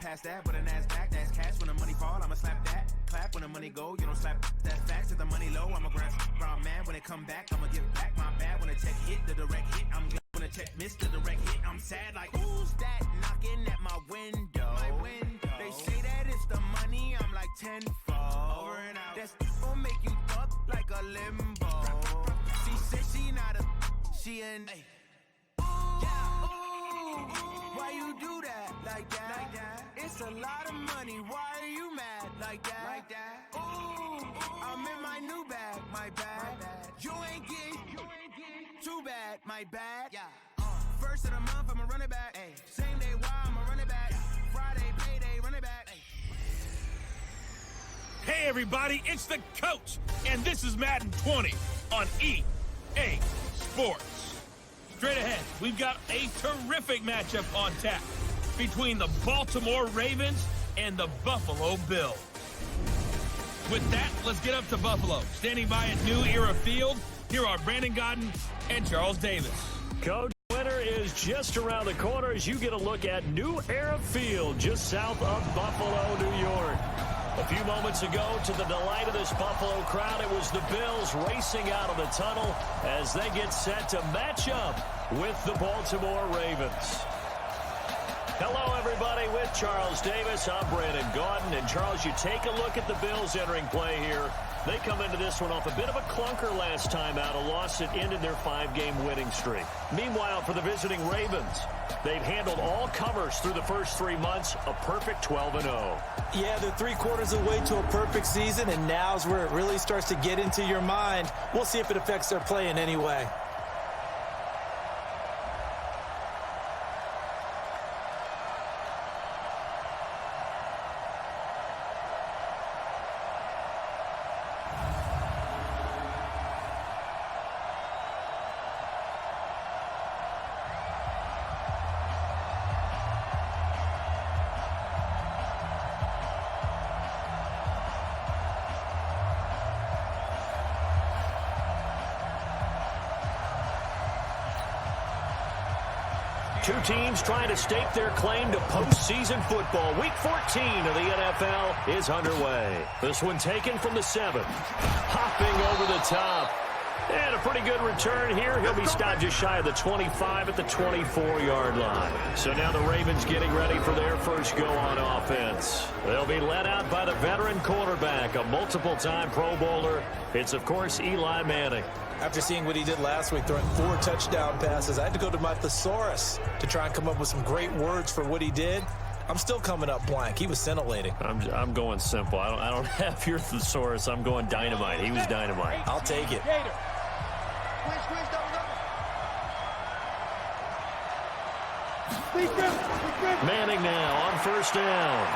past that, but an ass back, that's cash. When the money fall, I'ma slap that. Clap when the money go, you don't slap that facts. If the money low, I'ma grab brown man. When it come back, I'ma give back my bad. When the check hit, the direct hit, I'm glad. When the check missed, the direct hit, I'm sad like, who's that knocking at my window? They say that it's the money, I'm like tenfold. Over and out. That's gon' make you up like a limbo. She said she not a, she an why you do that like that? It's a lot of money. Why are you mad like that? Ooh, I'm in my new bag, my bad. You ain't get too bad, my bad. First of the month, I'ma run it back. Same day, why I'ma run it back. Friday, payday, run it back. Hey everybody, it's the coach, and this is Madden 20 on EA Sports. Straight ahead, we've got a terrific matchup on tap between the Baltimore Ravens and the Buffalo Bills. With that, let's get up to Buffalo. Standing by at New Era Field, here are Brandon Godden and Charles Davis. Coach, winter is just around the corner as you get a look at New Era Field, just south of Buffalo, New York. A few moments ago, to the delight of this Buffalo crowd, it was the Bills racing out of the tunnel as they get set to match up with the Baltimore Ravens. Hello, everybody. With Charles Davis, I'm Brandon Gaudin. And, Charles, you take a look at the Bills entering play here. They come into this one off a bit of a clunker last time out, a loss that ended their 5-game winning streak. Meanwhile, for the visiting Ravens, they've handled all comers through the first 3 months, a perfect 12-0. Yeah, they're 3/4 of the way to a perfect season, and now's where it really starts to get into your mind. We'll see if it affects their play in any way. Two teams trying to stake their claim to postseason football. Week 14 of the NFL is underway. This one taken from the 7. Hopping over the top. And a pretty good return here. He'll be stopped just shy of the 25 at the 24-yard line. So now the Ravens getting ready for their first go on offense. They'll be led out by the veteran quarterback, a multiple-time Pro Bowler. It's, of course, Eli Manning. After seeing what he did last week, throwing 4 touchdown passes, I had to go to my thesaurus to try and come up with some great words for what he did. I'm still coming up blank. He was scintillating. I'm going simple. I don't have your thesaurus. I'm going dynamite. He was dynamite. I'll take it. Manning now on first down.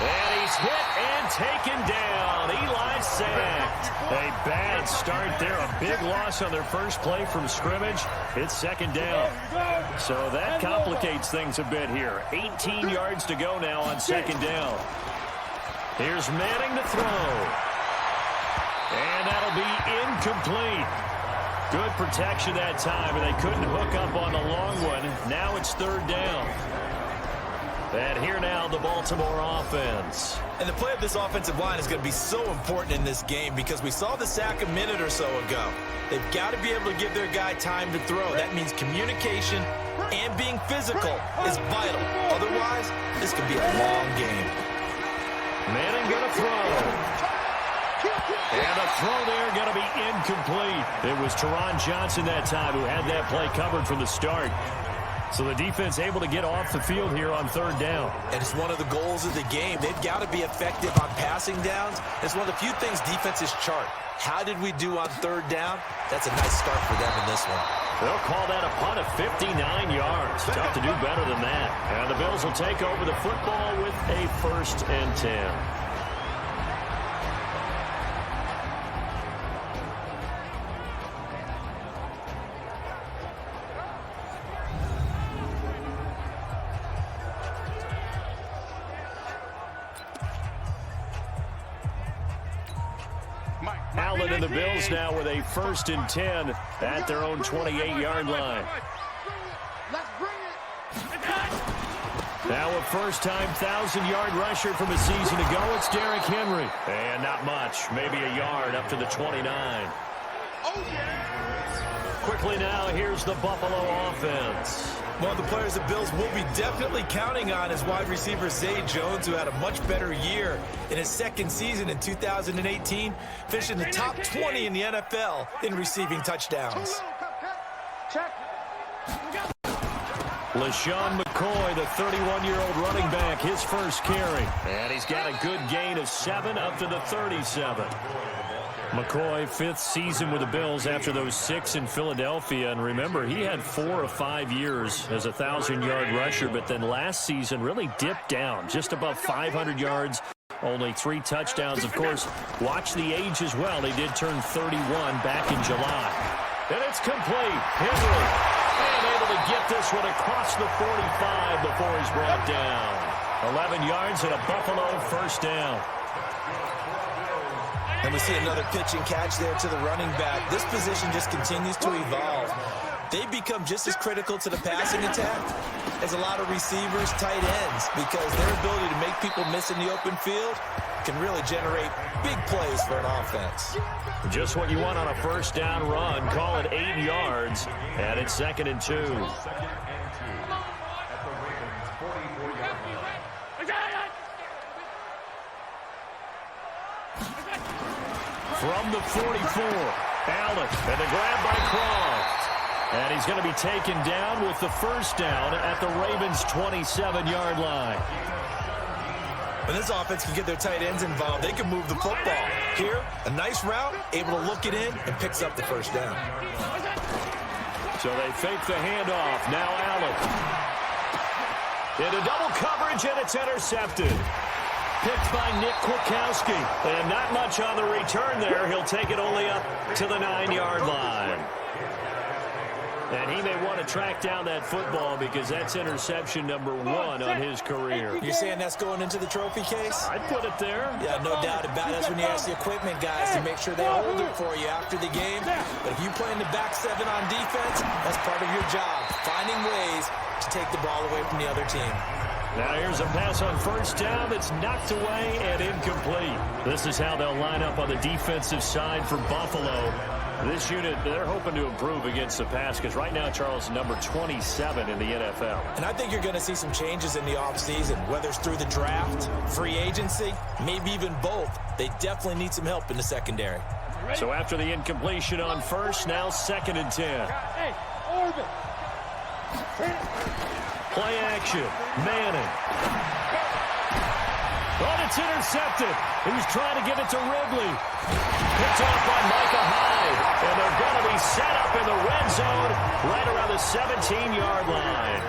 And he's hit and taken down. Eli sacked. A bad start there. A big loss on their first play from scrimmage. It's second down. So that complicates things a bit here. 18 yards to go now on second down. Here's Manning to throw. And that'll be incomplete. Good protection that time, and they couldn't hook up on the long one. Now it's third down. And here now, the Baltimore offense. And the play of this offensive line is going to be so important in this game because we saw the sack a minute or so ago. They've got to be able to give their guy time to throw. That means communication and being physical is vital. Otherwise, this could be a long game. Manning going to throw. And the throw there going to be incomplete. It was Teron Johnson that time who had that play covered from the start. So the defense able to get off the field here on third down. And it's one of the goals of the game. They've got to be effective on passing downs. It's one of the few things defenses chart. How did we do on third down? That's a nice start for them in this one. They'll call that a punt of 59 yards. Tough to do better than that. And the Bills will take over the football with a 1st and 10. Allen and the Bills now with a 1st and 10 at their own 28-yard line. Let's bring it. Now a first-time 1,000-yard rusher from a season ago, it's Derrick Henry. And not much, maybe a yard up to the 29. Oh, yeah. Quickly now, here's the Buffalo offense. One of the players the Bills will be definitely counting on is wide receiver Zay Jones, who had a much better year in his second season in 2018, finishing the top 20 in the NFL in receiving touchdowns. Check. LaShawn McCoy, the 31-year-old running back, his first carry. And he's got a good gain of 7 up to the 37. McCoy, 5th season with the Bills after those 6 in Philadelphia. And remember, he had 4 or 5 years as a 1,000-yard rusher, but then last season really dipped down, just above 500 yards, only 3 touchdowns. Of course, watch the age as well. He did turn 31 back in July. And it's complete. Henry. And able to get this one across the 45 before he's brought down. 11 yards and a Buffalo first down. And we see another pitch and catch there to the running back. This position just continues to evolve. They become just as critical to the passing attack as a lot of receivers, tight ends, because their ability to make people miss in the open field can really generate big plays for an offense. Just what you want on a first down run. Call it 8 yards, and it's 2nd and 2. From the 44, Allen, and the grab by Croft. And he's going to be taken down with the first down at the Ravens' 27-yard line. When this offense can get their tight ends involved, they can move the football. Here, a nice route, able to look it in, and picks up the first down. So they fake the handoff. Now Allen. Into double coverage, and it's intercepted. Picked by Nick Kwiatkowski. And not much on the return there. He'll take it only up to the 9-yard line. And he may want to track down that football because that's interception number 1 on his career. You're saying that's going into the trophy case? I'd put it there. Yeah, no doubt about it. That's when you ask the equipment guys to make sure they hold it for you after the game. But if you play in the back 7 on defense, that's part of your job, finding ways to take the ball away from the other team. Now here's a pass on first down that's knocked away and incomplete. This is how they'll line up on the defensive side for Buffalo. This unit, they're hoping to improve against the pass because right now, Charles, number 27 in the NFL. And I think you're going to see some changes in the offseason, whether it's through the draft, free agency, maybe even both. They definitely need some help in the secondary. So after the incompletion on first, now 2nd and 10. Hey, Orbit. Play action. Manning. Oh, it's intercepted. He was trying to give it to Ridley. Picked off by Micah Hyde. And they're going to be set up in the red zone right around the 17-yard line.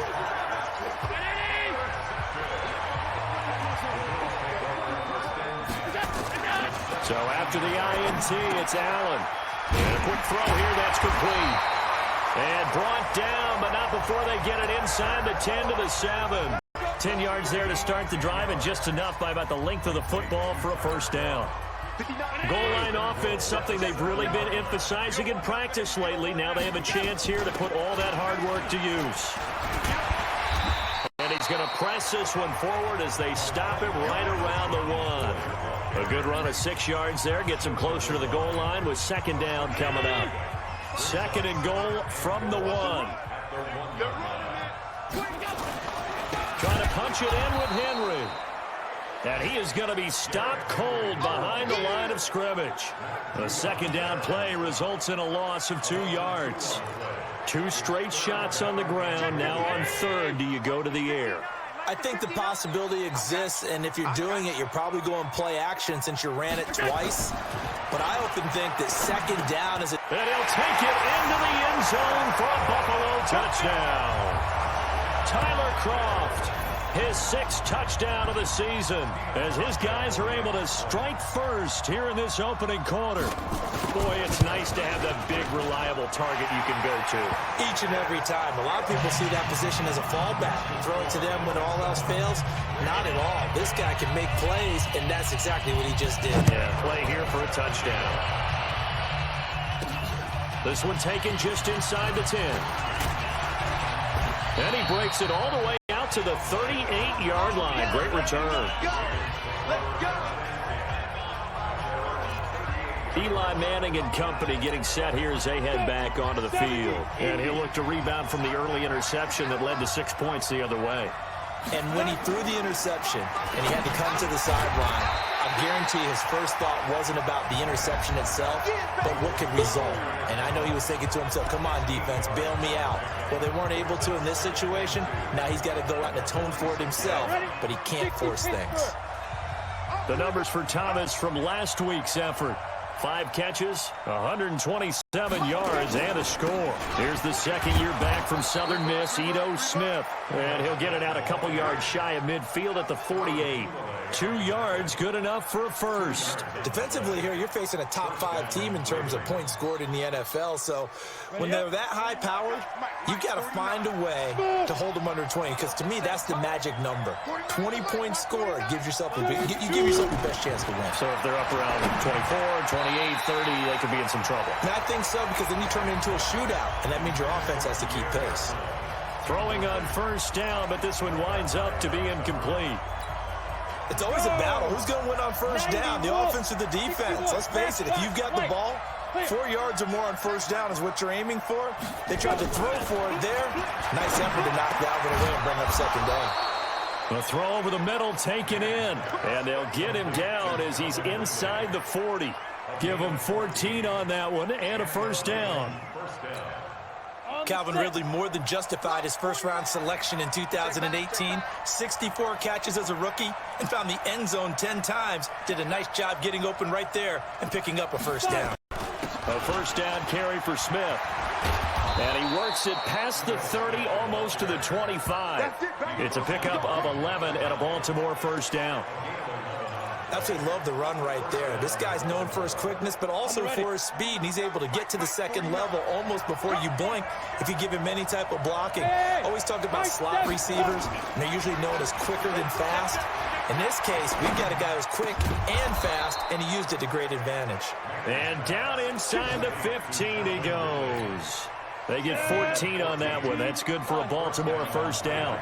So after the INT, it's Allen. And a quick throw here, that's complete. And brought down, but not before they get it inside the 10 to the 7. 10 yards there to start the drive, and just enough by about the length of the football for a first down. Goal line offense, something they've really been emphasizing in practice lately. Now they have a chance here to put all that hard work to use. And he's going to press this one forward as they stop him right around the 1. A good run of 6 yards there, gets him closer to the goal line with 2nd down coming up. 2nd and goal from the 1. Trying to punch it in with Henry. And he is going to be stopped cold behind the line of scrimmage. The 2nd down play results in a loss of 2 yards. 2 straight shots on the ground. Now on 3rd, do you go to the air? I think the possibility exists, and if you're doing it, you're probably going play action since you ran it twice. But I often think that 2nd down is a... And he'll take it into the end zone for a Buffalo touchdown. Tyler Croft, his 6th touchdown of the season, as his guys are able to strike first here in this opening quarter. Boy, it's nice to have that big, reliable target you can go to. Each and every time. A lot of people see that position as a fallback. Throw it to them when all else fails. Not at all. This guy can make plays, and that's exactly what he just did. Yeah, play here for a touchdown. This one taken just inside the 10. And he breaks it all the way out to the 38-yard line. Great return. Eli Manning and company getting set here as they head back onto the field. And he'll look to rebound from the early interception that led to 6 points the other way. And when he threw the interception and he had to come to the sideline, I guarantee his first thought wasn't about the interception itself, but what could result. And I know he was thinking to himself, come on, defense, bail me out. Well, they weren't able to in this situation. Now he's got to go out and atone for it himself, but he can't force things. The numbers for Thomas from last week's effort. 5 catches, 127 yards, and a score. Here's the second year back from Southern Miss, Ito Smith. And he'll get it out a couple yards shy of midfield at the 48. 2 yards, good enough for a first. Defensively here, you're facing a top-5 team in terms of points scored in the NFL. So when they're that high-powered, you've got to find a way to hold them under 20. Because to me, that's the magic number. 20 points scored gives yourself you give yourself the best chance to win. So if they're up around 24, 28, 30, they could be in some trouble. And I think so, because then you turn it into a shootout, and that means your offense has to keep pace. Throwing on first down, but this one winds up to be incomplete. It's always a battle. Who's going to win on first down, the offense or the defense? Let's face it, if you've got the ball, 4 yards or more on first down is what you're aiming for. They tried to throw for it there. Nice effort to knock that one away and bring up second down. A throw over the middle taken in, and they'll get him down as he's inside the 40. Give him 14 on that one and a first down. Calvin Ridley more than justified his first-round selection in 2018. 64 catches as a rookie and found the end zone 10 times. Did a nice job getting open right there and picking up a first down. A first down carry for Smith. And he works it past the 30, almost to the 25. It's a pickup of 11 and a Baltimore first down. Absolutely love the run right there. This guy's known for his quickness, but also for his speed, and he's able to get to the second level almost before you blink if you give him any type of blocking. Always talk about slot receivers, and they're usually known as quicker than fast. In this case, we've got a guy who's quick and fast, and he used it to great advantage. And down inside the 15 he goes. They get 14 on that one. That's good for a Baltimore first down.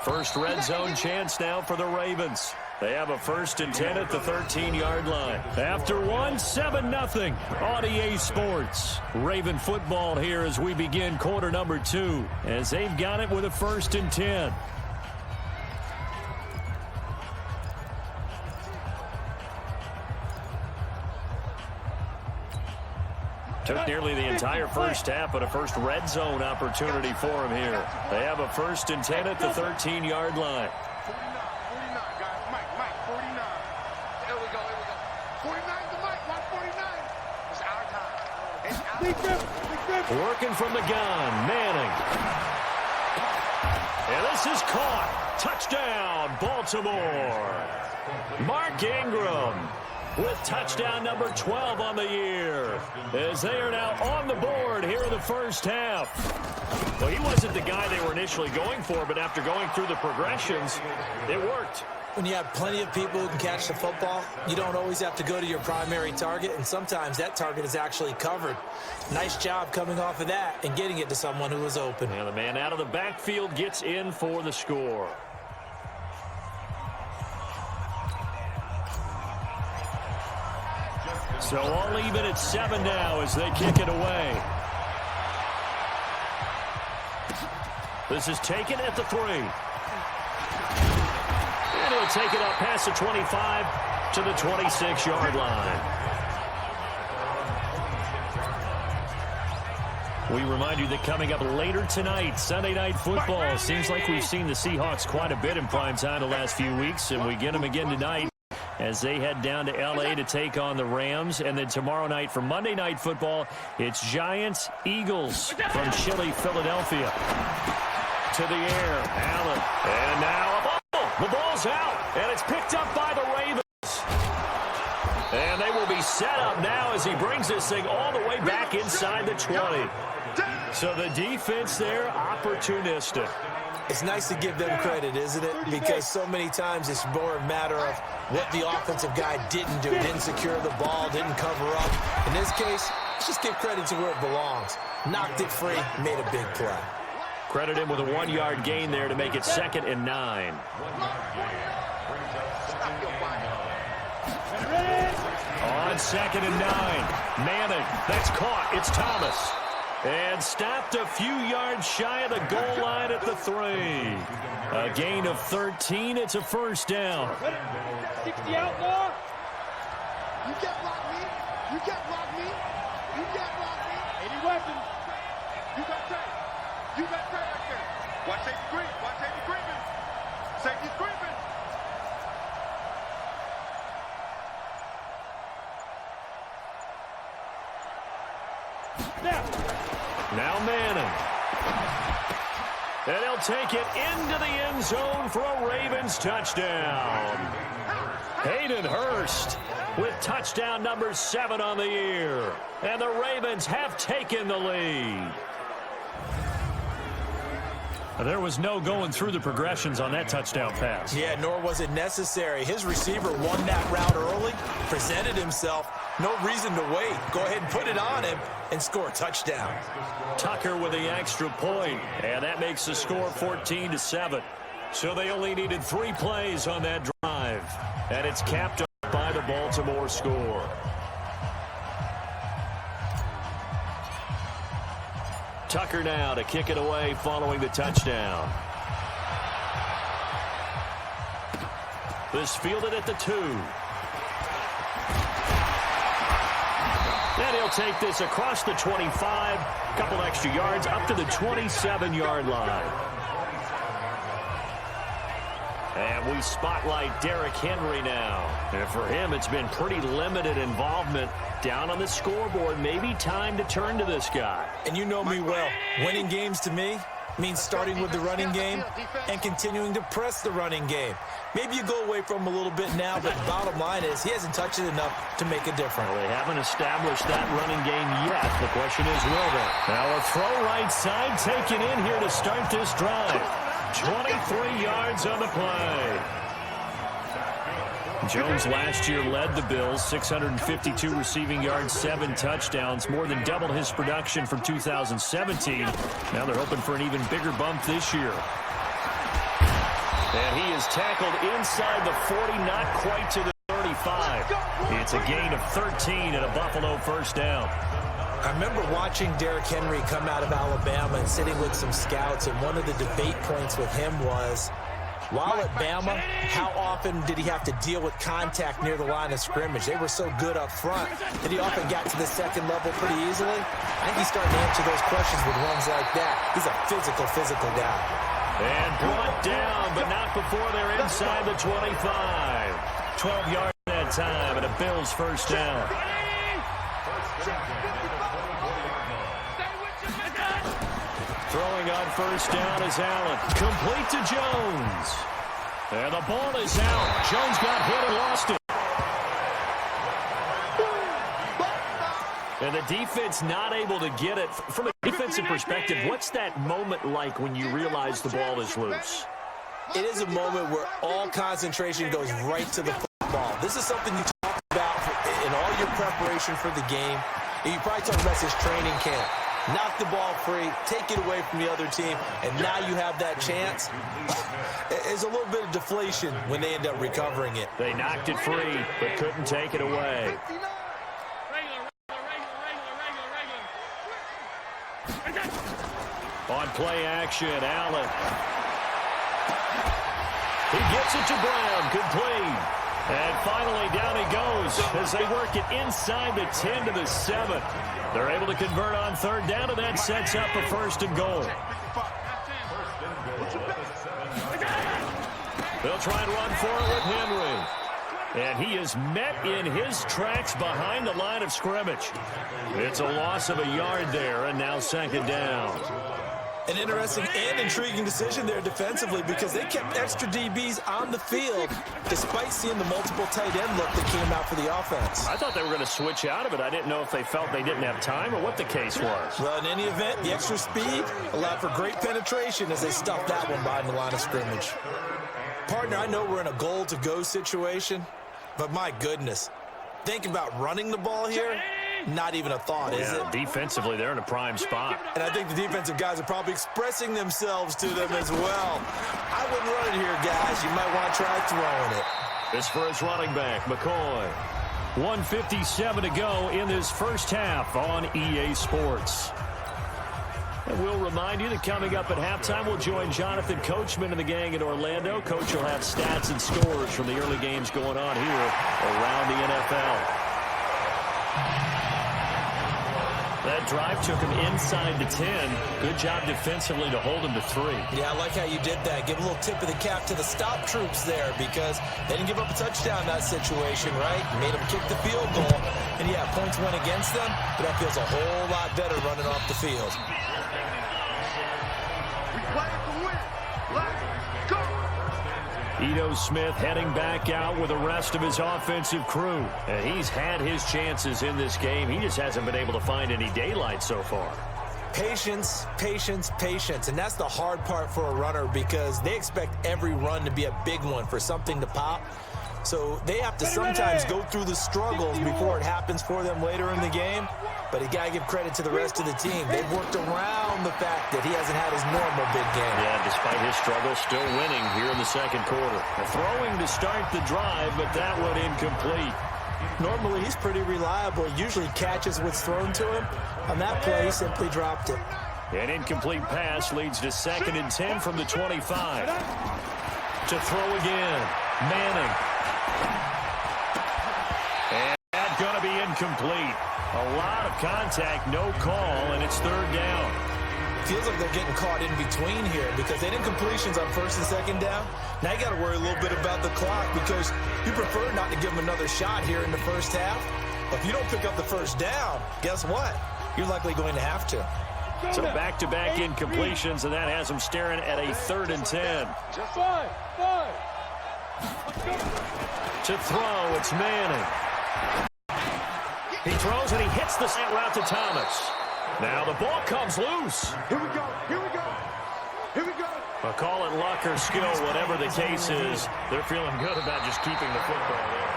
First red zone chance now for the Ravens. They have a 1st and 10 at the 13-yard line. After one, 7-0 on EA Sports. Raven football here as we begin quarter number 2, as they've got it with a 1st and 10. Took nearly the entire first half, but a first red zone opportunity for him here. They have a 1st and 10 at the 13-yard line. 49, guys. Mike, 49. Here we go. 49 to Mike, 149. It's our time. It's our time. Working from the gun, Manning. And this is caught. Touchdown, Baltimore. Mark Ingram with touchdown number 12 on the year, as they are now on the board here in the first half. Well, he wasn't the guy they were initially going for, but after going through the progressions, it worked. When you have plenty of people who can catch the football, you don't always have to go to your primary target, and sometimes that target is actually covered. Nice job coming off of that and getting it to someone who was open. And the man out of the backfield gets in for the score. So all even at 7 now as they kick it away. This is taken at the 3. And he'll take it up past the 25 to the 26-yard line. We remind you that coming up later tonight, Sunday Night Football. Seems like we've seen the Seahawks quite a bit in prime time the last few weeks, and we get them again tonight as they head down to L.A. to take on the Rams. And then tomorrow night for Monday Night Football, it's Giants-Eagles from chilly Philadelphia. To the air, Allen. And now a ball. The ball's out, and it's picked up by the Ravens. And they will be set up now as he brings this thing all the way back inside the 20. So the defense there, opportunistic. It's nice to give them credit, isn't it? Because so many times it's more a matter of what the offensive guy didn't do. Didn't secure the ball, didn't cover up. In this case, let's just give credit to where it belongs. Knocked it free, made a big play. Credit him with a 1-yard gain there to make it 2nd and 9. On 2nd and 9. Manning, that's caught. It's Thomas. And stopped a few yards shy of the goal line at the 3. A gain of 13. It's a first down. 60 out more. You can't block me. You can't block me. You can't block me. Any weapons. You got Trey. You got Trey right there. Watch safety green. Watch safety creeping. Safety's creeping. Now Manning. And he'll take it into the end zone for a Ravens touchdown. Hayden Hurst with touchdown number 7 on the year. And the Ravens have taken the lead. There was no going through the progressions on that touchdown pass. Yeah, nor was it necessary. His receiver won that route early, presented himself. No reason to wait. Go ahead and put it on him and score a touchdown. Tucker with the extra point, and that makes the score 14-7. So they only needed 3 plays on that drive, and it's capped off by the Baltimore score. Tucker now to kick it away following the touchdown. This fielded at the 2. And he'll take this across the 25, a couple extra yards up to the 27-yard line. And we spotlight Derrick Henry now. And for him, it's been pretty limited involvement down on the scoreboard. Maybe time to turn to this guy. And you know me well. Winning games to me means starting with the running game and continuing to press the running game. Maybe you go away from him a little bit now, but the bottom line is he hasn't touched it enough to make a difference. Well, they haven't established that running game yet. The question is, will they? Now a throw right side taken in here to start this drive. 23 yards on the play. Jones last year led the Bills, 652 receiving yards, 7 touchdowns, more than doubled his production from 2017. Now they're hoping for an even bigger bump this year. And he is tackled inside the 40, not quite to the 35. It's a gain of 13 and a Buffalo first down. I remember watching Derrick Henry come out of Alabama and sitting with some scouts, and one of the debate points with him was, while at Bama, how often did he have to deal with contact near the line of scrimmage? They were so good up front that he often got to the second level pretty easily. I think he's starting to answer those questions with runs like that. He's a physical guy. And brought down, but not before they're inside the 25. 12 yards that time, and a Bills first down. Throwing on first down is Allen. Complete to Jones. And the ball is out. Jones got hit and lost it. And the defense not able to get it. From a defensive perspective, what's that moment like when you realize the ball is loose? It is a moment where all concentration goes right to the football. This is something you talk about in all your preparation for the game. And you probably talk about this training camp. Knock the ball free, take it away from the other team, and now you have that chance. There's a little bit of deflation when they end up recovering it. They knocked it free, but couldn't take it away. On play action, Allen. He gets it to Brown, complete. And finally, down he goes as they work it inside the 10 to the 7. They're able to convert on third down, and that sets up a first and goal. They'll try and run for it with Henry. And he is met in his tracks behind the line of scrimmage. It's a loss of a yard there, and now second down. An interesting and intriguing decision there defensively because they kept extra DBs on the field despite seeing the multiple tight end look that came out for the offense. I thought they were going to switch out of it. I didn't know if they felt they didn't have time or what the case was. Well, in any event, the extra speed allowed for great penetration as they stuffed that one behind the line of scrimmage. Partner, I know we're in a goal-to-go situation, but my goodness, think about running the ball here. not even a thought, is it? Defensively, they're in a prime spot. And I think the defensive guys are probably expressing themselves to them as well. I wouldn't run it here, guys. You might want to try throwing it. This for his running back, McCoy. 1:57 to go in this first half on EA Sports. And we'll remind you that coming up at halftime, we'll join Jonathan Coachman and the gang in Orlando. Coach will have stats and scores from the early games going on here around the NFL. That drive took him inside the 10. Good job defensively to hold him to 3. Yeah, I like how you did that. Give a little tip of the cap to the stop troops there because they didn't give up a touchdown in that situation, right? Made them kick the field goal. And, yeah, points went against them, but that feels a whole lot better running off the field. We play to win. Let's go. Ito Smith heading back out with the rest of his offensive crew. And he's had his chances in this game. He just hasn't been able to find any daylight so far. Patience, patience, patience. And that's the hard part for a runner because they expect every run to be a big one for something to pop. So they have to sometimes go through the struggles before it happens for them later in the game. But you got to give credit to the rest of the team. They've worked around the fact that he hasn't had his normal big game. Yeah, despite his struggles, still winning here in the second quarter. Throwing to start the drive, but that one incomplete. Normally, he's pretty reliable. Usually catches what's thrown to him. On that play, he simply dropped it. An incomplete pass leads to 2nd and 10 from the 25. To throw again. Manning. And that's going to be incomplete. A lot of contact, no call, and it's 3rd down. Feels like they're getting caught in between here because they didn't completions on 1st and 2nd down. Now you got to worry a little bit about the clock because you prefer not to give them another shot here in the first half. But if you don't pick up the 1st down, guess what? You're likely going to have to. So back-to-back incompletions, and that has them staring at a 3rd and 10. To throw, it's Manning. He throws and he hits the slant route to Thomas. Now the ball comes loose. Here we go. Here we go. Here we go. I'll call it luck or skill, whatever the case is. They're feeling good about just keeping the football there.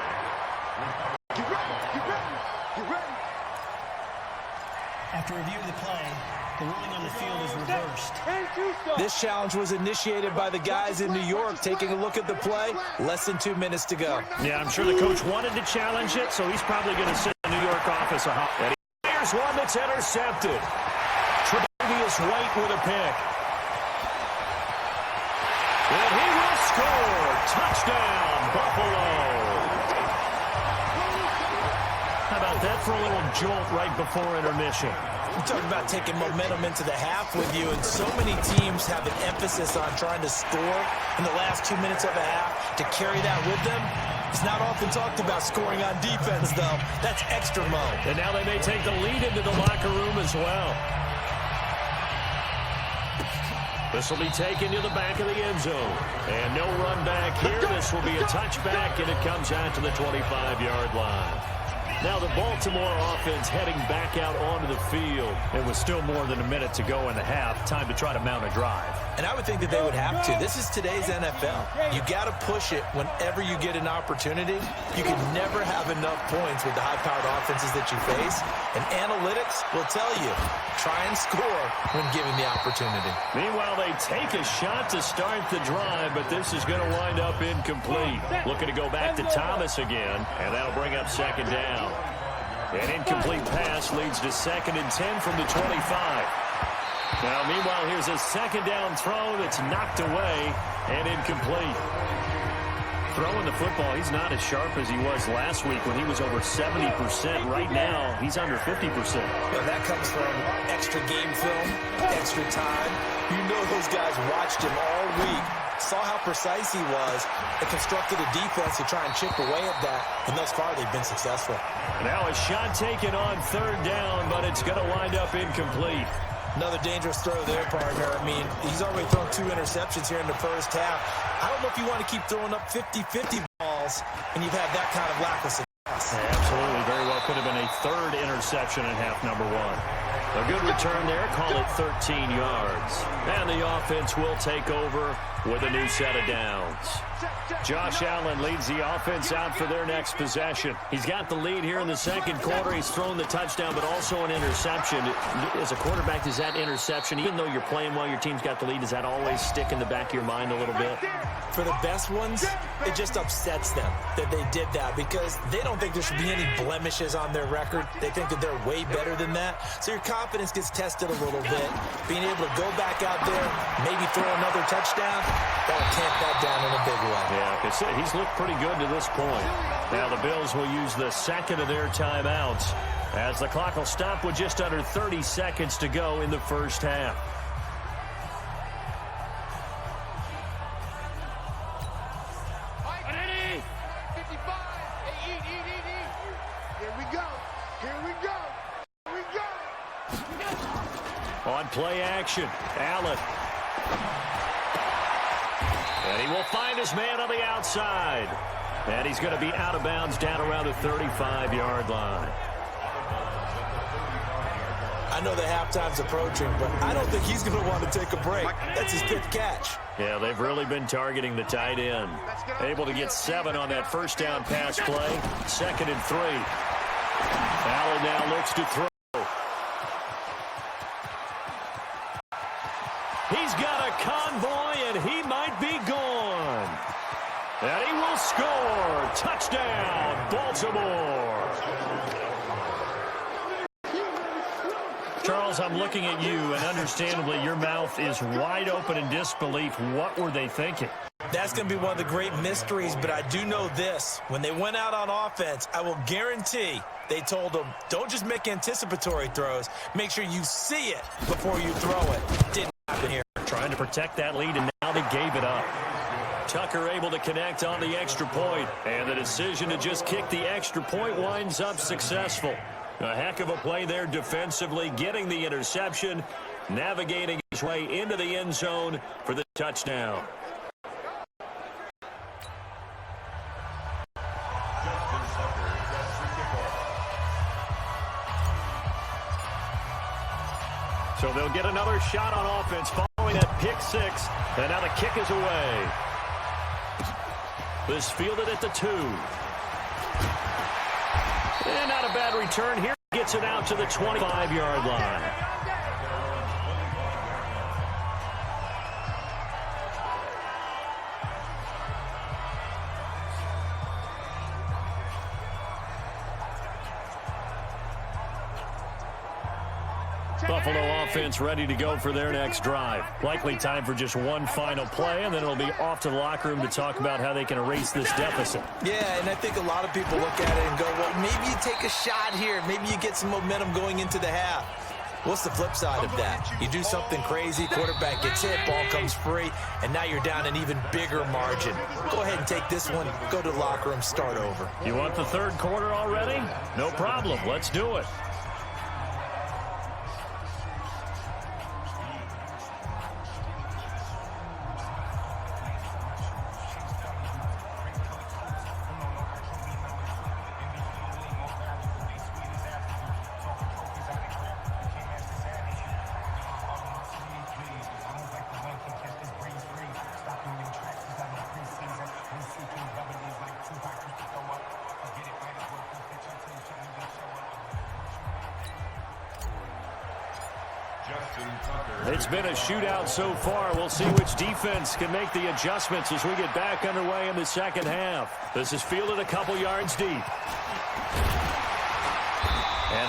Get ready. Get ready. Get ready. After review of the play, the ruling on the field is reversed. This challenge was initiated by the guys in New York. Taking a look at the play, less than 2 minutes to go. Yeah, I'm sure the coach wanted to challenge it, so he's probably going to sit in the New York office. And here's one that's intercepted. Tre'Davious White with a pick. And he will score. Touchdown, Buffalo. How about that for a little jolt right before intermission? We're talking about taking momentum into the half with you, and so many teams have an emphasis on trying to score in the last 2 minutes of a half. To carry that with them, it's not often talked about scoring on defense, though. That's extra mode. And now they may take the lead into the locker room as well. This will be taken to the back of the end zone. And no run back here. This will be a touchback, and it comes out to the 25-yard line. Now the Baltimore offense heading back out onto the field. It was still more than a minute to go in the half. Time to try to mount a drive. And I would think that they would have to. This is today's NFL. You got to push it whenever you get an opportunity. You can never have enough points with the high-powered offenses that you face. And analytics will tell you, try and score when given the opportunity. Meanwhile, they take a shot to start the drive, but this is going to wind up incomplete. Looking to go back to Thomas again, and that'll bring up 2nd down. An incomplete pass leads to 2nd and 10 from the 25. Now, meanwhile, here's a 2nd down throw that's knocked away and incomplete. Throwing the football, he's not as sharp as he was last week when he was over 70%. Right now, he's under 50%. Well, that comes from extra game film, extra time. You know those guys watched him all week, saw how precise he was, and constructed a defense to try and chip away at that. And thus far, they've been successful. Now a shot taken on 3rd down, but it's going to wind up incomplete. Another dangerous throw there, partner. I mean, he's already thrown 2 interceptions here in the first half. I don't know if you want to keep throwing up 50-50 balls when you've had that kind of lack of success. Yeah, absolutely. Very well could have been a 3rd interception in half number 1. A good return there. Call it 13 yards. And the offense will take over with a new set of downs. Josh Allen leads the offense out for their next possession. He's got the lead here in the second quarter. He's thrown the touchdown, but also an interception. As a quarterback, does that interception, even though you're playing well, your team's got the lead, does that always stick in the back of your mind a little bit? For the best ones, it just upsets them that they did that because they don't think there should be any blemishes on their record. They think that they're way better than that. So your confidence gets tested a little bit. Being able to go back out there, maybe throw another touchdown, that'll tamp that down in a big way. Yeah, he's looked pretty good to this point. Now the Bills will use the second of their timeouts as the clock will stop with just under 30 seconds to go in the first half. On play action, Allen. And he will find his man on the outside. And he's going to be out of bounds down around the 35-yard line. I know the halftime's approaching, but I don't think he's going to want to take a break. That's his fifth catch. Yeah, they've really been targeting the tight end. Able to get 7 on that first down pass play. 2nd and 3. Allen now looks to throw. He's got a convoy, and he might be gone. And he will score. Touchdown, Baltimore. Charles, I'm looking at you, and understandably, your mouth is wide open in disbelief. What were they thinking? That's going to be one of the great mysteries, but I do know this. When they went out on offense, I will guarantee they told them, don't just make anticipatory throws. Make sure you see it before you throw it. Didn't happen here. Trying to protect that lead, and now they gave it up. Tucker able to connect on the extra point, and the decision to just kick the extra point winds up successful. A heck of a play there defensively, getting the interception, navigating his way into the end zone for the touchdown. So they'll get another shot on offense following that pick 6, and now the kick is away. This fielded at the 2. And not a bad return here. Gets it out to the 25-yard line. Buffalo offense ready to go for their next drive. Likely time for just one final play, and then it'll be off to the locker room to talk about how they can erase this deficit. Yeah, and I think a lot of people look at it and go, well, maybe you take a shot here. Maybe you get some momentum going into the half. What's the flip side of that? You do something crazy, quarterback gets hit, ball comes free, and now you're down an even bigger margin. Go ahead and take this one, go to the locker room, start over. You want the third quarter already? No problem. Let's do it. It's been a shootout so far. We'll see which defense can make the adjustments as we get back underway in the second half. This is fielded a couple yards deep. And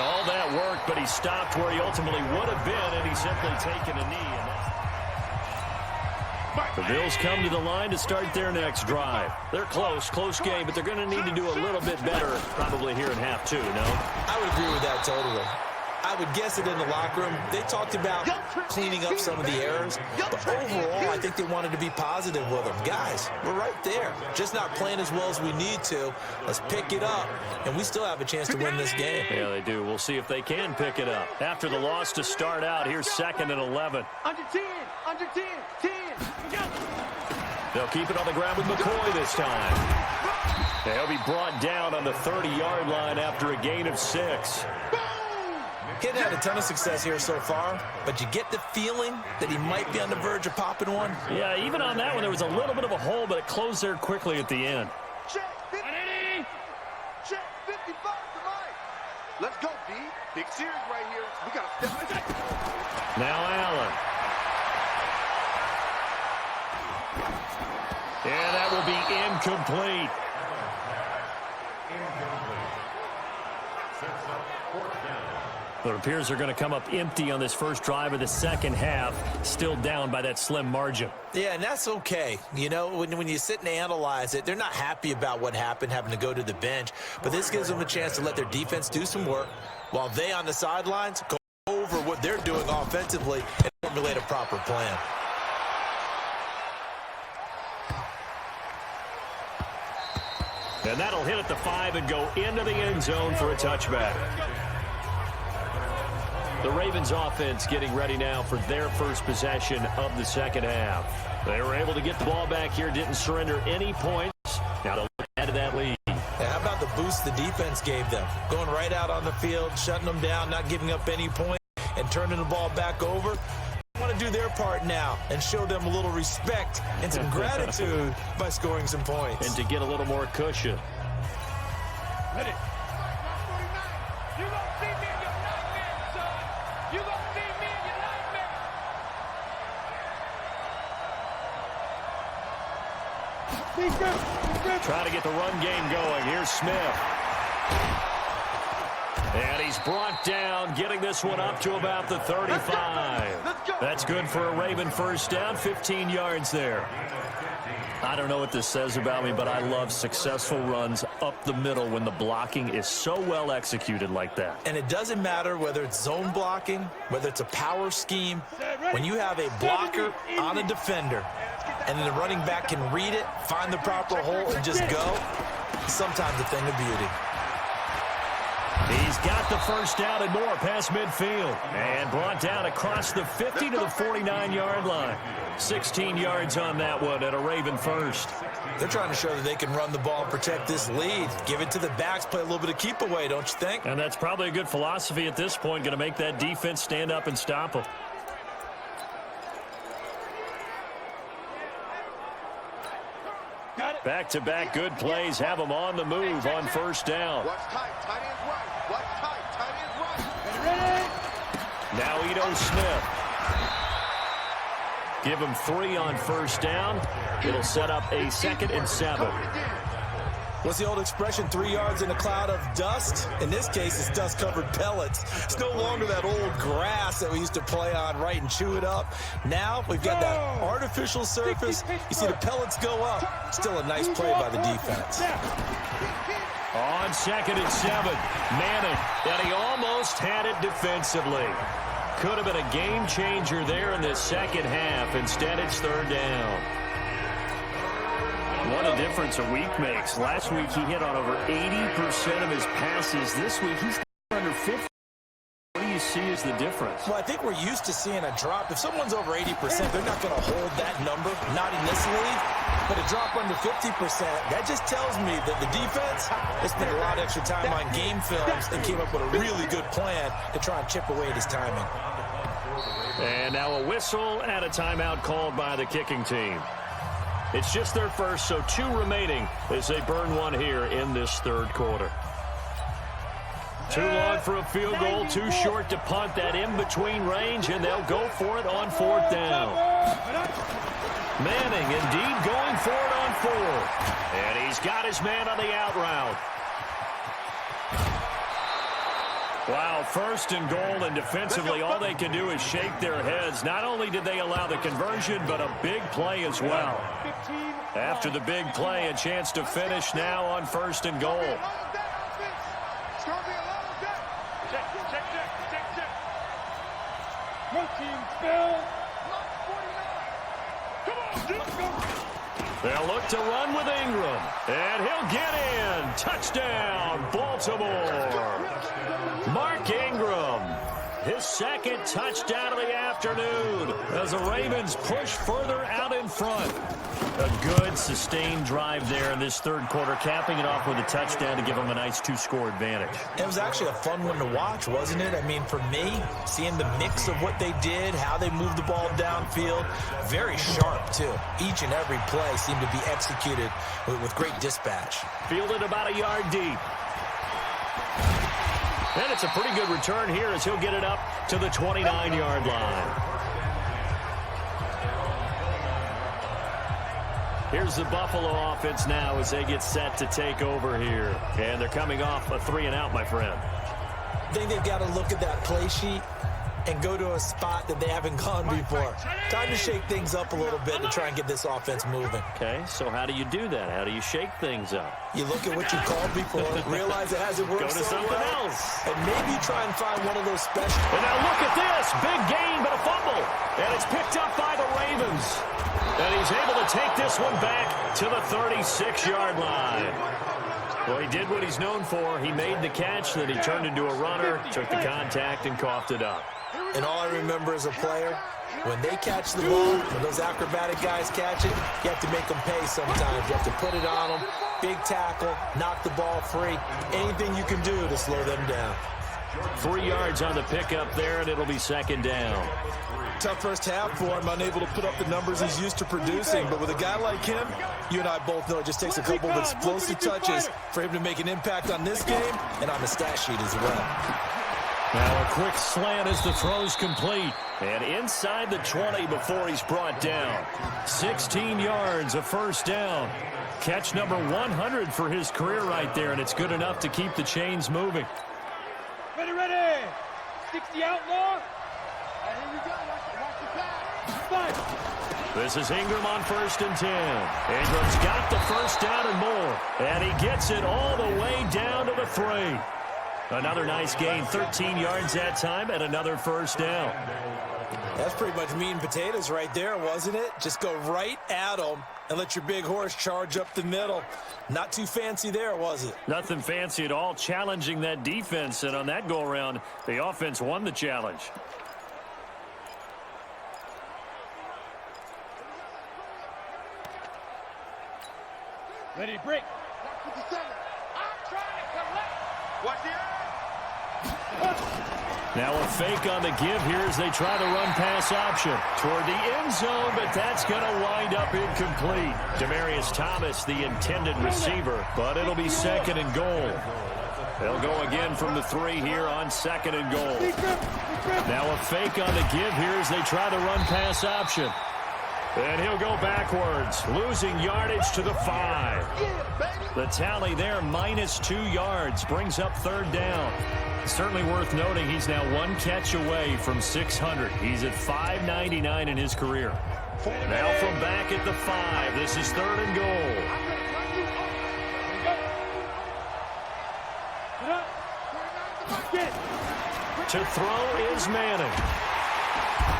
all that work, but he stopped where he ultimately would have been, and he's simply taken a knee. The Bills come to the line to start their next drive. They're close game, but they're going to need to do a little bit better probably here in half 2, no? I would agree with that totally. I would guess it in the locker room. They talked about cleaning up some of the errors, but overall, I think they wanted to be positive with them. Guys, we're right there. Just not playing as well as we need to. Let's pick it up, and we still have a chance to win this game. Yeah, they do. We'll see if they can pick it up. After the loss to start out, here's 2nd and 11. Under 10, 10. They'll keep it on the ground with McCoy this time. They'll be brought down on the 30-yard line after a gain of 6. He hasn't had a ton of success here so far, but you get the feeling that he might be on the verge of popping one. Yeah, even on that one, there was a little bit of a hole, but it closed there quickly at the end. Check 50. Check 55 tonight. Let's go, D. Big series right here. We got to step it. Now Allen. And that will be incomplete. But it appears they're going to come up empty on this first drive of the second half, still down by that slim margin. Yeah, and that's okay. You know, when you sit and analyze it, they're not happy about what happened, having to go to the bench. But this gives them a chance to let their defense do some work while they on the sidelines go over what they're doing offensively and formulate a proper plan. And that'll hit at the 5 and go into the end zone for a touchback. The Ravens offense getting ready now for their first possession of the second half. They were able to get the ball back here, didn't surrender any points. Now they'll look ahead of that lead. Yeah, how about the boost the defense gave them? Going right out on the field, shutting them down, not giving up any points, and turning the ball back over. They want to do their part now and show them a little respect and some gratitude by scoring some points. And to get a little more cushion. Ready. You gonna see me in your nightmare, son. You gonna see me in your nightmare. Trying to get the run game going. Here's Smith. And he's brought down, getting this one up to about the 35. That's good for a Raven first down, 15 yards there. I don't know what this says about me, but I love successful runs up the middle when the blocking is so well executed like that. And it doesn't matter whether it's zone blocking, whether it's a power scheme. When you have a blocker on a defender and then the running back can read it, find the proper hole, and just go, sometimes a thing of beauty. He's got the first down and more past midfield. And brought down across the 50 to the 49-yard line. 16 yards on that one at a Raven first. They're trying to show that they can run the ball and protect this lead. Give it to the backs, play a little bit of keep away, don't you think? And that's probably a good philosophy at this point, going to make that defense stand up and stop them. Back-to-back good plays have them on the move on first down. What's tight? Tight end's right. What's tight? Tight end's right. Now Ito Smith. Give him 3 on first down. It'll set up a 2nd and 7. What's the old expression, 3 yards in a cloud of dust? In this case, it's dust-covered pellets. It's no longer that old grass that we used to play on, right, and chew it up. Now we've got that artificial surface. You see the pellets go up. Still a nice play by the defense. On 2nd and 7, Manning, and he almost had it defensively. Could have been a game changer there in the second half. Instead, it's 3rd down. What a difference a week makes. Last week, he hit on over 80% of his passes. This week, he's under 50. What do you see as the difference? Well, I think we're used to seeing a drop. If someone's over 80%, they're not going to hold that number, not in this league. But a drop under 50%, that just tells me that the defense has spent a lot of extra time on game films and came up with a really good plan to try and chip away at his timing. And now a whistle and a timeout called by the kicking team. It's just their first, so 2 remaining as they burn one here in this 3rd quarter. Too long for a field goal, too short to punt. That in-between range, and they'll go for it on 4th down. Manning indeed going for it on 4th. And he's got his man on the out route. Wow, 1st and goal, and defensively all they can do is shake their heads. Not only did they allow the conversion, but a big play as well. After the big play, a chance to finish now on 1st and goal. They'll look to run with Ingram, and he'll get in. Touchdown, Baltimore. Mark Ingram. his second touchdown of the afternoon as the Ravens push further out in front. A good, sustained drive there in this third quarter, capping it off with a touchdown to give them a nice 2-score advantage. It was actually a fun one to watch, wasn't it? I mean, for me, seeing the mix of what they did, how they moved the ball downfield, very sharp, too. Each and every play seemed to be executed with great dispatch. Fielded about a yard deep. And it's a pretty good return here as he'll get it up to the 29-yard line. Here's the Buffalo offense now as they get set to take over here. And they're coming off a 3-and-out, my friend. I think they've got to look at that play sheet and go to a spot that they haven't gone before. Time to shake things up a little bit to try and get this offense moving. Okay, so how do you do that? How do you shake things up? You look at what you called before, realize it hasn't worked Go to something else. and maybe try and find one of those special. And now look at this. Big gain, but a fumble. And it's picked up by the Ravens. And he's able to take this one back to the 36-yard line. Well, he did what he's known for. He made the catch, then he turned into a runner, took the contact, and coughed it up. And all I remember as a player, when they catch the ball, when those acrobatic guys catch it, you have to make them pay sometimes. You have to put it on them, big tackle, knock the ball free. Anything you can do to slow them down. 3 yards on the pickup there, and it'll be second down. Tough first half for him, unable to put up the numbers he's used to producing. But with a guy like him, you and I both know it just takes a couple of explosive touches for him to make an impact on this game and on the stat sheet as well. Now a quick slant as the throw's complete. And inside the 20 before he's brought down. 16 yards, a first down. Catch number 100 for his career right there, and it's good enough to keep the chains moving. Ready. 60 out more. And here we go. Watch the pass. This is Ingram on 1st and 10. Ingram's got the first down and more. And he gets it all the way down to the 3. Another nice gain, 13 yards that time, and another first down. That's pretty much meat and potatoes right there, wasn't it? Just go right at them and let your big horse charge up the middle. Not too fancy there, was it? Nothing fancy at all, challenging that defense, and on that go-around, the offense won the challenge. Ready, break. Watch the center. I'm trying to collect. Watch the Now a fake on the give here as they try the run-pass option toward the end zone, but that's going to wind up incomplete. Demaryius Thomas, the intended receiver, but it'll be 2nd and goal. They'll go again from the 3 here on 2nd and goal. Now a fake on the give here as they try the run-pass option. And he'll go backwards, losing yardage to the 5. The tally there, -2 yards, brings up 3rd down. Certainly worth noting he's now 1 catch away from 600. He's at 599 in his career. Now from back at the 5, this is 3rd and goal. To throw is Manning.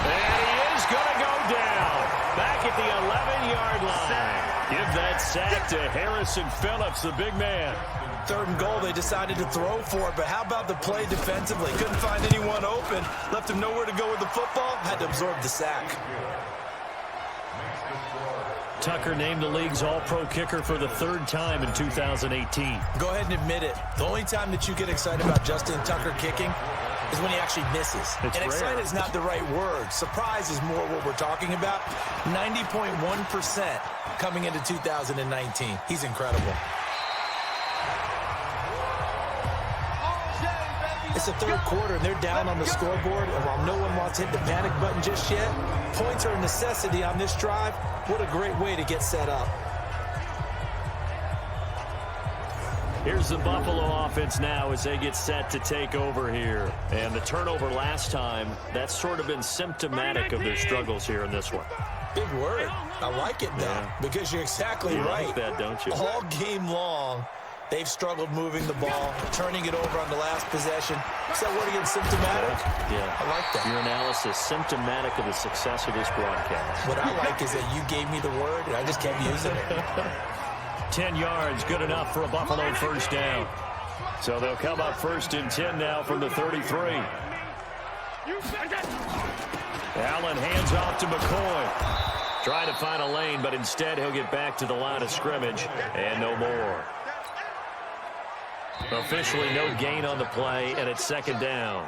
And he is going to go down. Back at the 11-yard line. Give that sack to Harrison Phillips, the big man. 3rd and goal, they decided to throw for it, but how about the play defensively? Couldn't find anyone open, left him nowhere to go with the football, had to absorb the sack. Tucker named the league's all-pro kicker for the 3rd time in 2018. Go ahead and admit it. The only time that you get excited about Justin Tucker kicking is when he actually misses. It's and excited rare. is not the right word. Surprise is more what we're talking about. 90.1% coming into 2019. He's incredible. It's the 3rd quarter, and they're down on the scoreboard. And while no one wants to hit the panic button just yet, points are a necessity on this drive. What a great way to get set up. Here's the Buffalo offense now as they get set to take over here. And the turnover last time, that's sort of been symptomatic of their struggles here in this one. Big word. I like it, though, because you're exactly right. Like that, don't you? All game long, they've struggled moving the ball, turning it over on the last possession. Is that word again, symptomatic? Yeah. I like that. Your analysis, symptomatic of the success of this broadcast. What I like is that you gave me the word, and I just kept using it. 10 yards, good enough for a Buffalo first down. So they'll come up 1st and 10 now from the 33. Allen hands off to McCoy. Trying to find a lane, but instead he'll get back to the line of scrimmage and no more. Officially no gain on the play, and it's second down.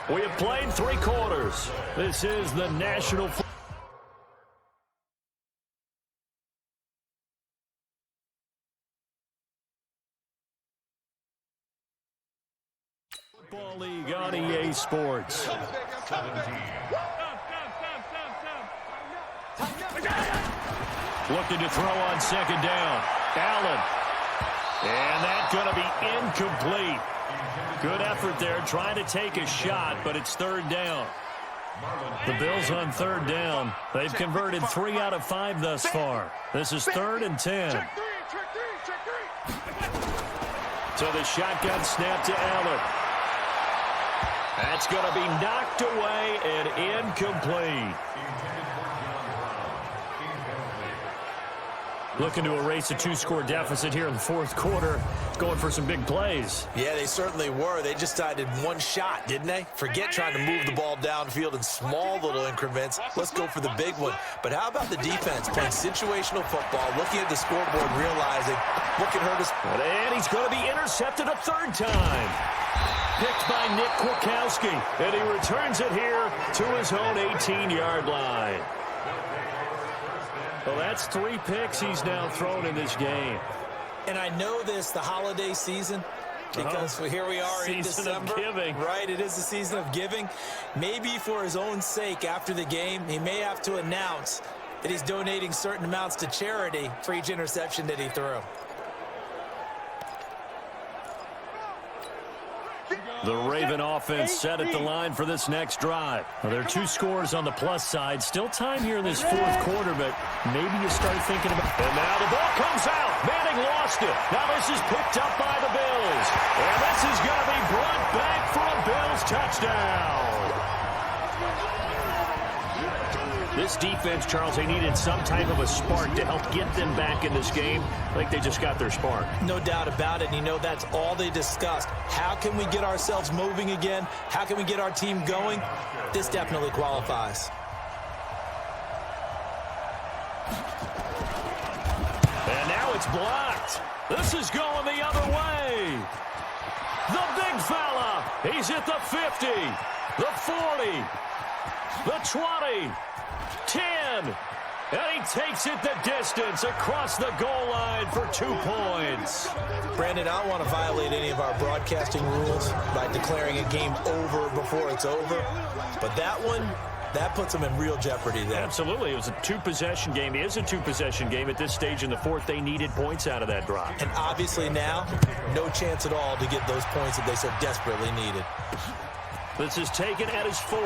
We have played 3 quarters. This is the National Football League on EA Sports. Looking to throw on second down. Allen. And that's going to be incomplete. Good effort there, trying to take a shot, but it's third down. The Bills on third down. They've converted 3 out of 5 thus far. This is 3rd and 10. So the shotgun snap to Allen. That's going to be knocked away and incomplete. Looking to erase a 2-score deficit here in the 4th quarter. Going for some big plays. Yeah, they certainly were. They just decided one shot, didn't they? Forget trying to move the ball downfield in small little increments. Let's go for the big one. But how about the defense playing situational football, looking at the scoreboard, realizing what can hurt us. And he's going to be intercepted a 3rd time. Picked by Nick Kwiatkowski. And he returns it here to his own 18-yard line. Well, that's 3 picks he's now thrown in this game. And I know this, the holiday season, because here we are in December. Season of giving. Right, it is the season of giving. Maybe for his own sake, after the game, he may have to announce that he's donating certain amounts to charity for each interception that he threw. The Raven offense set at the line for this next drive. Well, there are 2 scores on the plus side. Still time here in this 4th quarter, but maybe you start thinking about... And now the ball comes out. Manning lost it. Now this is picked up by the Bills. And this is going to be brought back for a Bills touchdown. This defense, Charles, they needed some type of a spark to help get them back in this game. I think they just got their spark. No doubt about it. And you know, that's all they discussed. How can we get ourselves moving again? How can we get our team going? This definitely qualifies. And now it's blocked. This is going the other way. The big fella. He's at the 50, the 40, the 20. 10, and he takes it the distance across the goal line for 2 points. Brandon, I don't want to violate any of our broadcasting rules by declaring a game over before it's over, but that one, that puts them in real jeopardy there. Absolutely. It was a 2-possession game. It is a 2-possession game at this stage in the 4th. They needed points out of that drive. And obviously now, no chance at all to get those points that they so desperately needed. This is taken at his 4.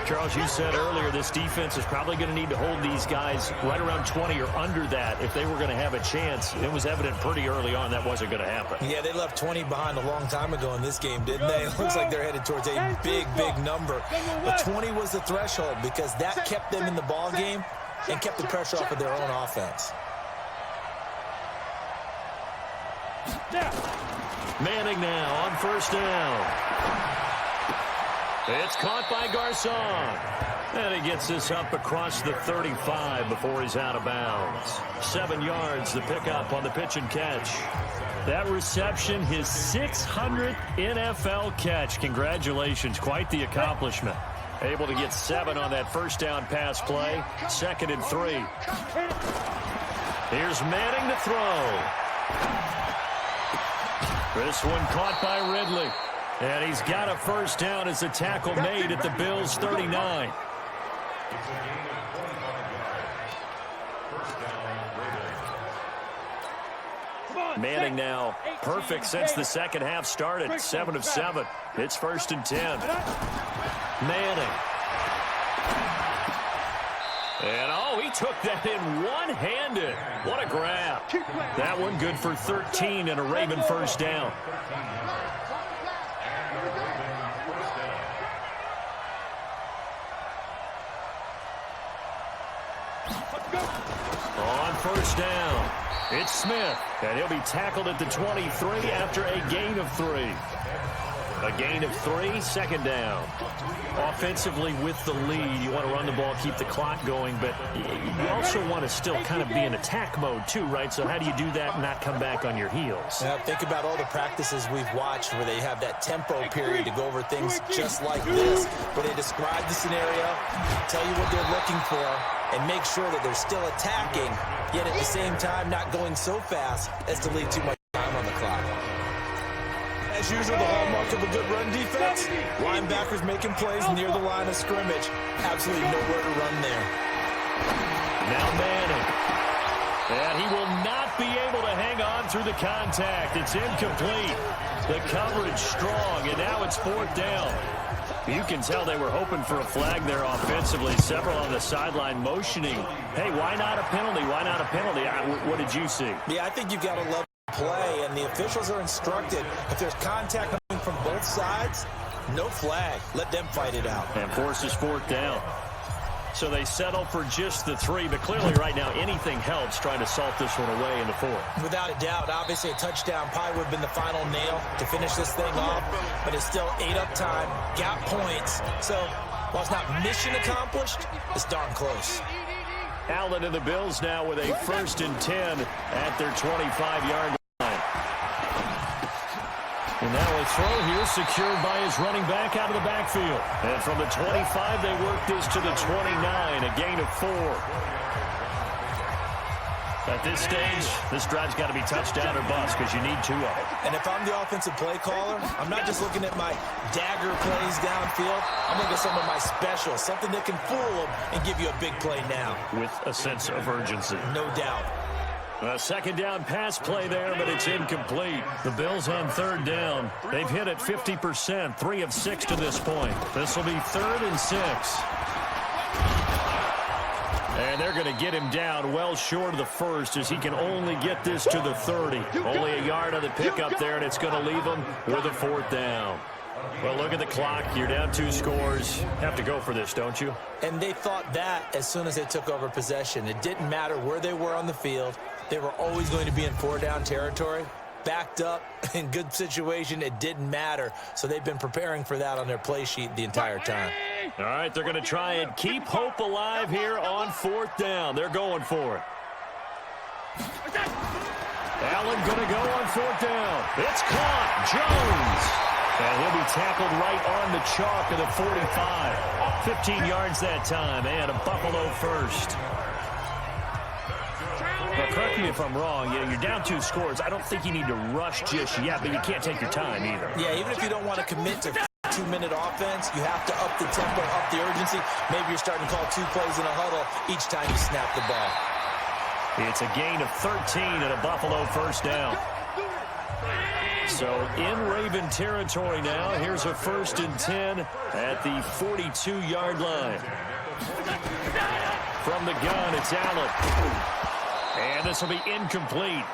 Charles, you said earlier this defense is probably going to need to hold these guys right around 20 or under that if they were going to have a chance. It was evident pretty early on that wasn't going to happen. Yeah, they left 20 behind a long time ago in this game, didn't they? It looks like they're headed towards a big, big number. But 20 was the threshold because that kept them in the ball game and kept the pressure off of their own offense. Manning now on 1st down. It's caught by Garcon. And he gets this up across the 35 before he's out of bounds. 7 yards, the pickup on the pitch and catch. That reception, his 600th NFL catch. Congratulations, quite the accomplishment. Able to get 7 on that 1st down pass play. 2nd and 3. Here's Manning to throw. This one caught by Ridley. And he's got a 1st down as the tackle made at the Bills' 39. Manning now perfect since the 2nd half started. 7 of 7. It's 1st and 10. Manning. And oh, he took that in one-handed. What a grab. That one good for 13 and a Raven 1st down. On first down, it's Smith, and he'll be tackled at the 23 after a gain of 3. A gain of 3, second down. Offensively with the lead, you want to run the ball, keep the clock going, but you also want to still kind of be in attack mode too, right? So how do you do that and not come back on your heels? Now, think about all the practices we've watched where they have that tempo period to go over things just like this, where they describe the scenario, tell you what they're looking for, and make sure that they're still attacking, yet at the same time not going so fast as to leave too much time on the clock. As usual, the hallmark of a good run defense, linebackers making plays near the line of scrimmage. Absolutely nowhere to run there. Now Manning. And he will not be able to hang on through the contact. It's incomplete. The coverage strong, and now it's 4th down. You can tell they were hoping for a flag there offensively. Several on the sideline motioning. Hey, why not a penalty? Why not a penalty? What did you see? Yeah, I think you've got to love play, and the officials are instructed if there's contact coming from both sides, no flag. Let them fight it out. And forces 4th down. So they settle for just the 3, but clearly right now anything helps trying to salt this one away in the 4th. Without a doubt, obviously a touchdown probably would have been the final nail to finish this thing off, but it's still 8 up time, got points, so while it's not mission accomplished, it's darn close. Allen and the Bills now with a 1st and 10 at their 25-yard line. And now a throw here secured by his running back out of the backfield. And from the 25, they work this to the 29, a gain of 4. At this stage, this drive's got to be touchdown or bust because you need 2 of them. And if I'm the offensive play caller, I'm not just looking at my dagger plays downfield. I'm looking at some of my specials, something that can fool them and give you a big play now. With a sense of urgency. No doubt. A 2nd down pass play there, but it's incomplete. The Bills on 3rd down. They've hit it 50%, 3 of 6 to this point. This will be 3rd and 6. And they're going to get him down well short of the 1st as he can only get this to the 30. Only a yard on the pickup there, and it's going to leave him with a 4th down. Well, look at the clock. You're down 2 scores. Have to go for this, don't you? And they thought that as soon as they took over possession. It didn't matter where they were on the field. They were always going to be in 4-down territory. Backed up, in good situation, it didn't matter. So they've been preparing for that on their play sheet the entire time. All right, they're going to try and keep hope alive here on 4th down. They're going for it. Allen going to go on 4th down. It's caught. Jones. And he'll be tackled right on the chalk of the 45. 15 yards that time, and a Buffalo 1st. Now, correct me if I'm wrong. You're down 2 scores. I don't think you need to rush just yet, but you can't take your time either. Yeah, even if you don't want to commit to 2-minute offense, you have to up the tempo, up the urgency. Maybe you're starting to call 2 plays in a huddle each time you snap the ball. It's a gain of 13 and a Buffalo 1st down. So in Raven territory now, here's a 1st and 10 at the 42-yard line. From the gun, it's Allen. And this will be incomplete.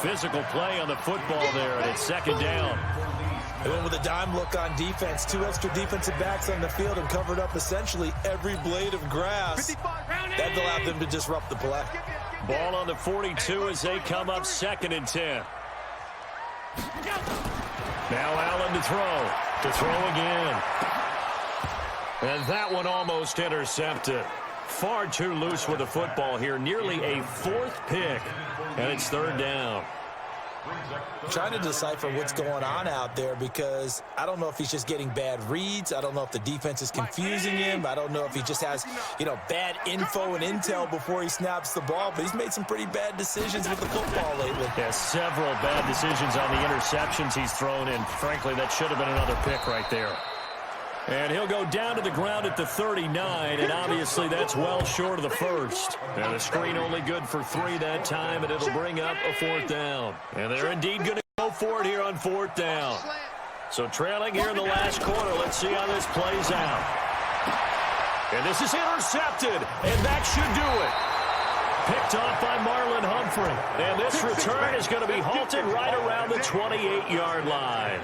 Physical play on the football there, and it's 2nd down. They went with a dime look on defense. 2 extra defensive backs on the field and covered up essentially every blade of grass. That allowed them to disrupt the play. Ball on the 42 as they come up 2nd and 10. Now Allen to throw again. And that one almost intercepted. Far too loose with the football here. Nearly a 4th pick. And it's 3rd down. I'm trying to decipher what's going on out there because I don't know if he's just getting bad reads. I don't know if the defense is confusing him. I don't know if he just has, bad info and intel before he snaps the ball. But he's made some pretty bad decisions with the football lately. Yeah, several bad decisions on the interceptions he's thrown in. Frankly, that should have been another pick right there. And he'll go down to the ground at the 39, and obviously that's well short of the 1st. And the screen only good for 3 that time, and it'll bring up a 4th down. And they're indeed going to go for it here on 4th down. So trailing here in the last quarter. Let's see how this plays out. And this is intercepted, and that should do it. Picked off by Marlon Humphrey. And this return is going to be halted right around the 28-yard line.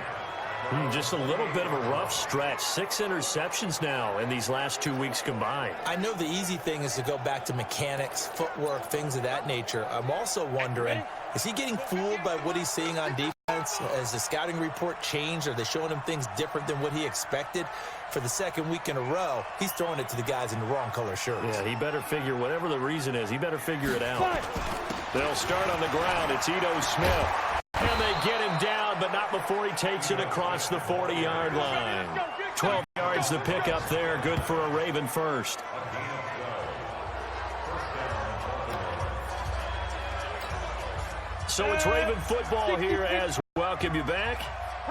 Just a little bit of a rough stretch. 6 interceptions now in these last 2 weeks combined. I know the easy thing is to go back to mechanics, footwork, things of that nature. I'm also wondering, is he getting fooled by what he's seeing on defense? Has the scouting report changed? Are they showing him things different than what he expected? For the second week in a row, he's throwing it to the guys in the wrong color shirts. Yeah, he better figure, whatever the reason is, he better figure it out. They'll start on the ground. It's Ito Smith. And they get him down, but not before he takes it across the 40-yard line. 12 yards to pick up there. Good for a Raven first. So it's Raven football here as we welcome you back.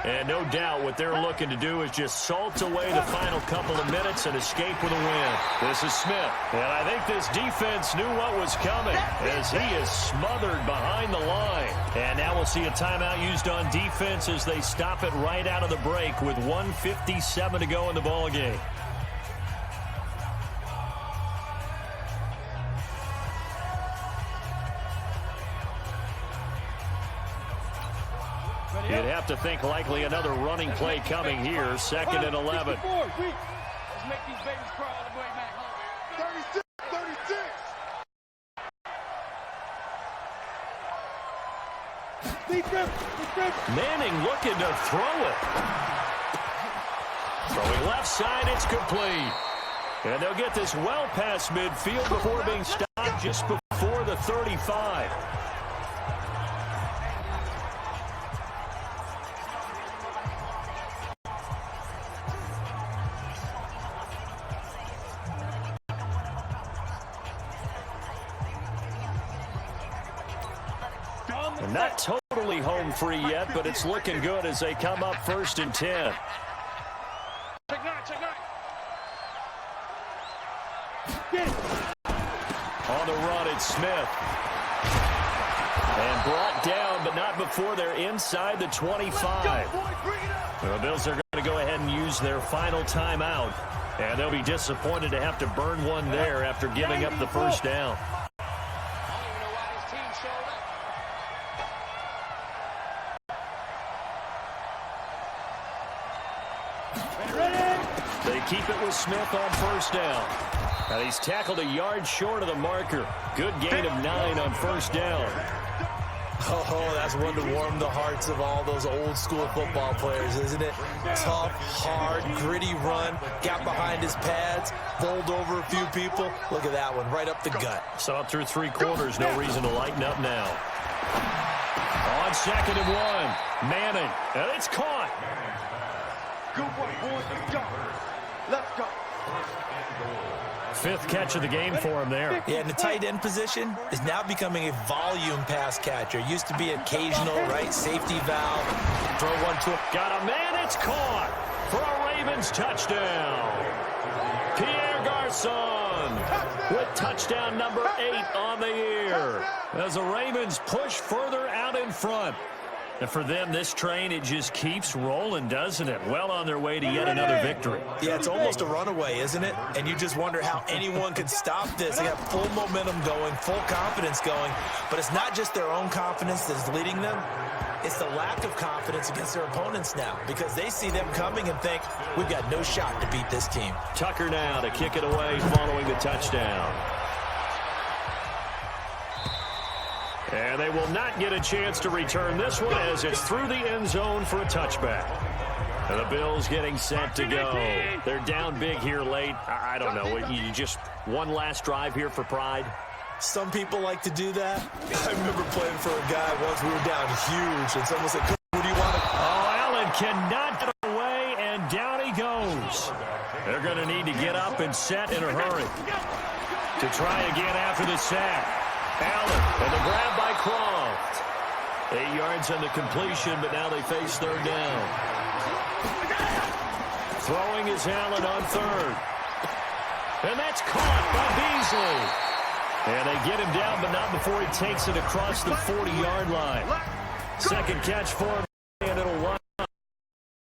And no doubt what they're looking to do is just salt away the final couple of minutes and escape with a win. This is Smith. And I think this defense knew what was coming as he is smothered behind the line. And now we'll see a timeout used on defense as they stop it right out of the break with 1:57 to go in the ballgame. You'd have to think likely another running play coming here. 2nd and 11. Let's make these babies crawl all the way back home. 36. Defense. Manning looking to throw it. Throwing left side, it's complete. And they'll get this well past midfield before being stopped just before the 35. Not totally home free yet, but it's looking good as they come up 1st and 10. Check nine. On the run, it's Smith. And brought down, but not before they're inside the 25. The Bills are going to go ahead and use their final timeout. And they'll be disappointed to have to burn one there after giving up the first down. They keep it with Smith on 1st down. And he's tackled a yard short of the marker. Good gain of 9 on 1st down. Oh, that's one to warm the hearts of all those old school football players, isn't it? Tough, hard, gritty run. Got behind his pads, bowled over a few people. Look at that one, right up the gut. So up through 3 quarters, no reason to lighten up now. On 2nd and 1, Manning. And it's caught. Good one, boys. Let's go. Let's go. 5th catch of the game for him there. Yeah, and the tight end position is now becoming a volume pass catcher. Used to be occasional, right? Safety valve. Throw one to him. Got a man. It's caught for a Ravens touchdown. Pierre Garçon with touchdown number 8 on the year. As the Ravens push further out in front. And for them, this train, it just keeps rolling, doesn't it? Well on their way to yet another victory. Yeah, it's almost a runaway, isn't it? And you just wonder how anyone could stop this. They have full momentum going, full confidence going. But it's not just their own confidence that's leading them. It's the lack of confidence against their opponents now because they see them coming and think, we've got no shot to beat this team. Tucker now to kick it away following the touchdown. And they will not get a chance to return this one as it's through the end zone for a touchback. And the Bills getting set to go. They're down big here late. I don't know. You just one last drive here for pride? Some people like to do that. I remember playing for a guy once. We were down huge, and someone said, what do you want to... Oh, Allen cannot get away, and down he goes. They're going to need to get up and set in a hurry to try again after the sack. Allen, and the grab by Croft. 8 yards on the completion, but now they face 3rd down. Throwing is Allen on 3rd. And that's caught by Beasley. And they get him down, but not before he takes it across the 40-yard line. 2nd catch for him, and it'll run.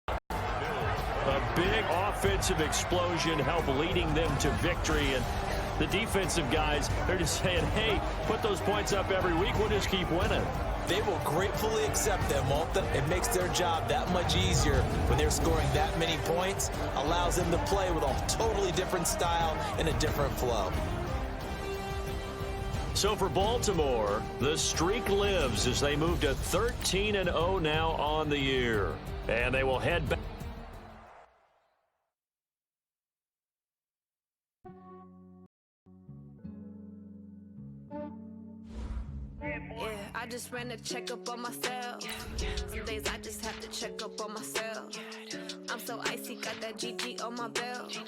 A big offensive explosion help leading them to victory, and the defensive guys, they're just saying, hey, put those points up every week. We'll just keep winning. They will gratefully accept them, won't they? It makes their job that much easier when they're scoring that many points, allows them to play with a totally different style and a different flow. So for Baltimore, the streak lives as they move to 13-0 now on the year. And they will head back. Yeah, I just ran a checkup on myself. Some days I just have to check up on myself. I'm so icy, got that GG on my belt.